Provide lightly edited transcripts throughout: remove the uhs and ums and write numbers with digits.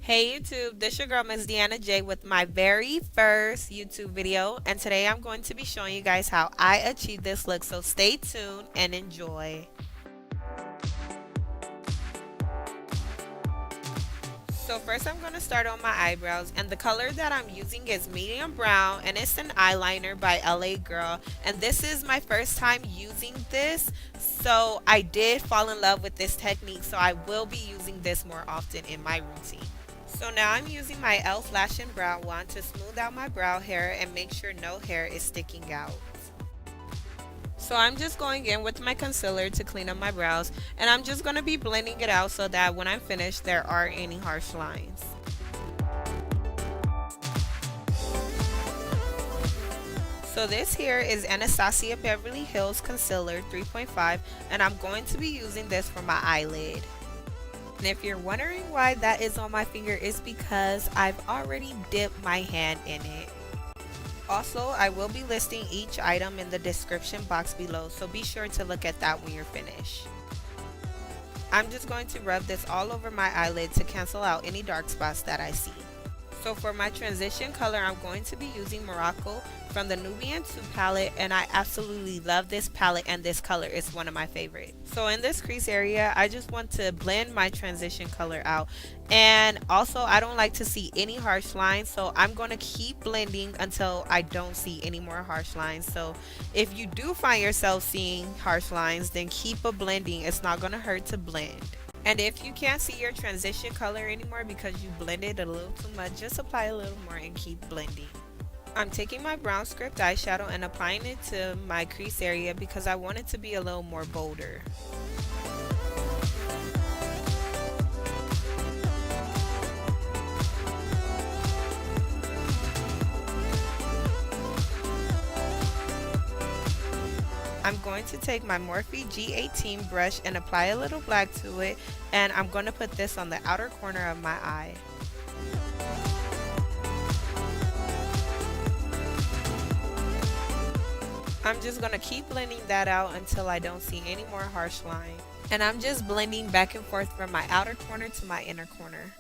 Hey YouTube, this your girl Missdeannaj with my very first YouTube video, and today I'm going to be showing you guys how I achieved this look, so stay tuned and enjoy. So first I'm going to start on my eyebrows, and the color that I'm using is medium brown, and it's an eyeliner by LA Girl, and this is my first time using this, so I did fall in love with this technique, so I will be using this more often in my routine. So now I'm using my e.l.f. Lash and Brow Wand to smooth out my brow hair and make sure no hair is sticking out. So I'm just going in with my concealer to clean up my brows, and I'm just going to be blending it out so that when I'm finished there aren't any harsh lines. So this here is Anastasia Beverly Hills Concealer 3.5, and I'm going to be using this for my eyelid. And if you're wondering why that is on my finger, it's because I've already dipped my hand in it. Also, I will be listing each item in the description box below, so be sure to look at that when you're finished. I'm just going to rub this all over my eyelid to cancel out any dark spots that I see. So for my transition color, I'm going to be using Morocco from the Nubian 2 palette, and I absolutely love this palette, and this color is one of my favorites. So in this crease area, I just want to blend my transition color out, and also I don't like to see any harsh lines, so I'm going to keep blending until I don't see any more harsh lines. So if you do find yourself seeing harsh lines, then keep a blending. It's not going to hurt to blend. And if you can't see your transition color anymore because you blended a little too much, just apply a little more and keep blending. I'm taking my brown script eyeshadow and applying it to my crease area because I want it to be a little more bolder. I'm going to take my Morphe G18 brush and apply a little black to it, and I'm going to put this on the outer corner of my eye. I'm just going to keep blending that out until I don't see any more harsh line. And I'm just blending back and forth from my outer corner to my inner corner.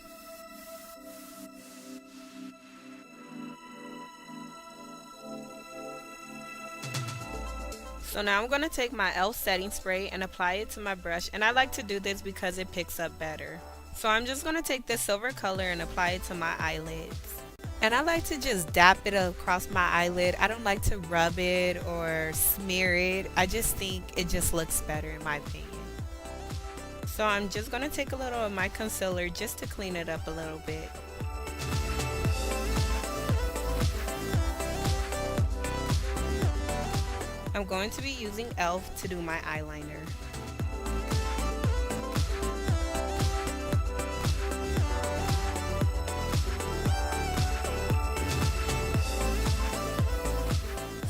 So now I'm going to take my e.l.f. setting spray and apply it to my brush, and I like to do this because it picks up better. So I'm just going to take this silver color and apply it to my eyelids. And I like to just dab it across my eyelid. I don't like to rub it or smear it. I just think it just looks better in my opinion. So I'm just going to take a little of my concealer just to clean it up a little bit. I'm going to be using e.l.f. to do my eyeliner.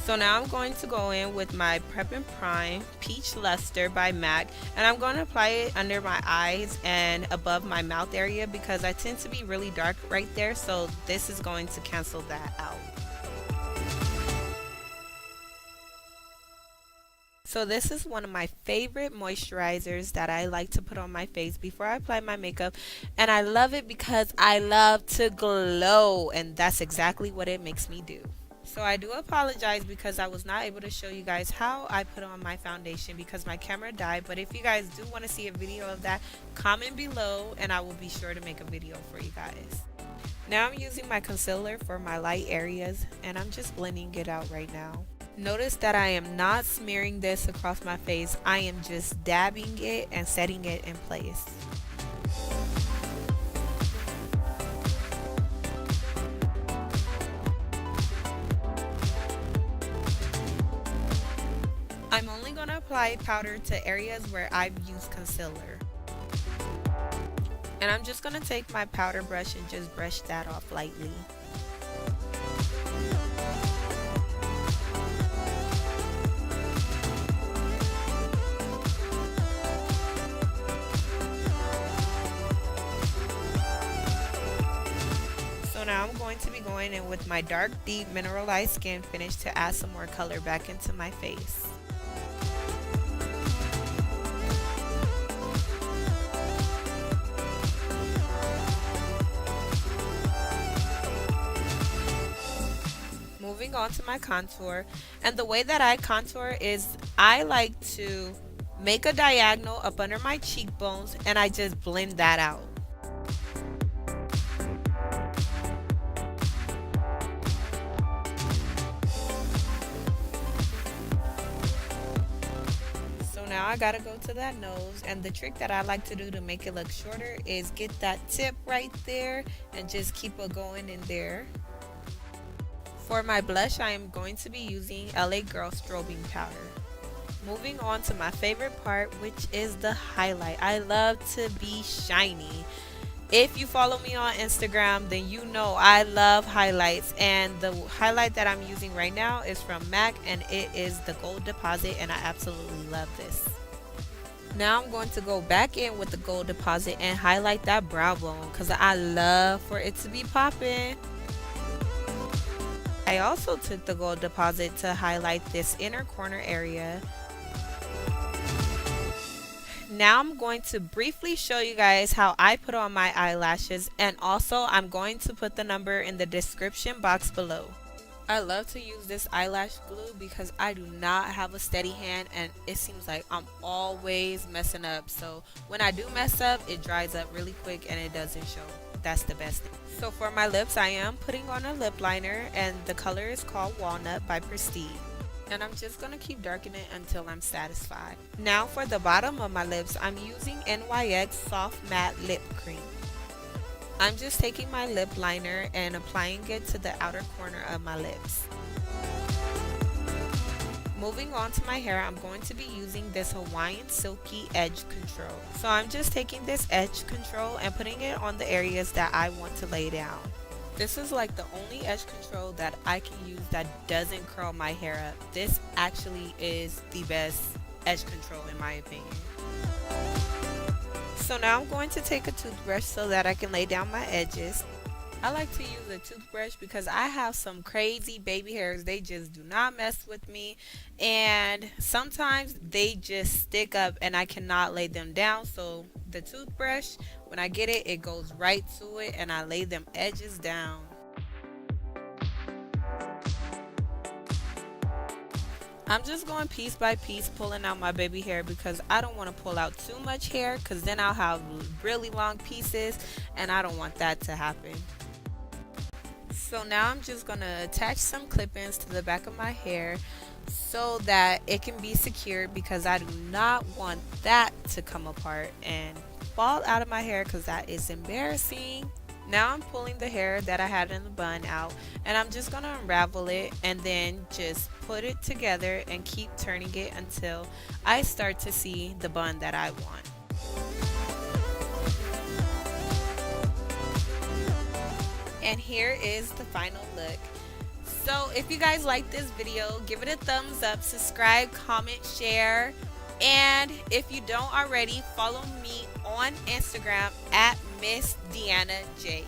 So now I'm going to go in with my prep+prime Peach Luster by MAC, and I'm going to apply it under my eyes and above my mouth area because I tend to be really dark right there, so this is going to cancel that out. So this is one of my favorite moisturizers that I like to put on my face before I apply my makeup, and I love it because I love to glow, and that's exactly what it makes me do. So I do apologize because I was not able to show you guys how I put on my foundation because my camera died, but if you guys do want to see a video of that, comment below and I will be sure to make a video for you guys. Now I'm using my concealer for my light areas, and I'm just blending it out right now. Notice that I am not smearing this across my face, I am just dabbing it and setting it in place. I'm only going to apply powder to areas where I've used concealer. And I'm just going to take my powder brush and just brush that off lightly. So now I'm going to be going in with my dark deep mineralized skin finish to add some more color back into my face. moving on to my contour, and the way that I contour is I like to make a diagonal up under my cheekbones and I just blend that out. So now I gotta go to that nose, and the trick that I like to do to make it look shorter is get that tip right there and just keep it going in there. For my blush, I am going to be using LA Girl strobing powder. Moving on to my favorite part, which is the highlight. I love to be shiny. If you follow me on Instagram, then you know I love highlights, and the highlight that I'm using right now is from MAC, and it is the Gold Deposit, and I absolutely love this. Now I'm going to go back in with the Gold Deposit and highlight that brow bone because I love for it to be popping. I also took the Gold Deposit to highlight this inner corner area. Now I'm going to briefly show you guys how I put on my eyelashes, and also I'm going to put the number in the description box below. I love to use this eyelash glue because I do not have a steady hand and it seems like I'm always messing up. So when I do mess up, it dries up really quick and it doesn't show. That's the best thing. So for my lips, I am putting on a lip liner, and the color is called Walnut by Prestige. And I'm just going to keep darkening it until I'm satisfied. Now for the bottom of my lips, I'm using NYX Soft Matte Lip Cream. I'm just taking my lip liner and applying it to the outer corner of my lips. Moving on to my hair, I'm going to be using this Hawaiian Silky Edge Control. So I'm just taking this edge control and putting it on the areas that I want to lay down. This is like the only edge control that I can use that doesn't curl my hair up. This actually is the best edge control in my opinion. So now I'm going to take a toothbrush so that I can lay down my edges. I like to use a toothbrush because I have some crazy baby hairs. They just do not mess with me, and sometimes they just stick up and I cannot lay them down. So the toothbrush, when I get it, it goes right to it and I lay them edges down. I'm just going piece by piece pulling out my baby hair because I don't want to pull out too much hair because then I'll have really long pieces and I don't want that to happen. So now I'm just going to attach some clip-ins to the back of my hair so that it can be secured because I do not want that to come apart and fall out of my hair because that is embarrassing. Now I'm pulling the hair that I had in the bun out, and I'm just going to unravel it and then just put it together and keep turning it until I start to see the bun that I want. And here is the final look. So if you guys like this video, give it a thumbs up, subscribe, comment, share, and if you don't already, follow me on Instagram at Missdeannaj.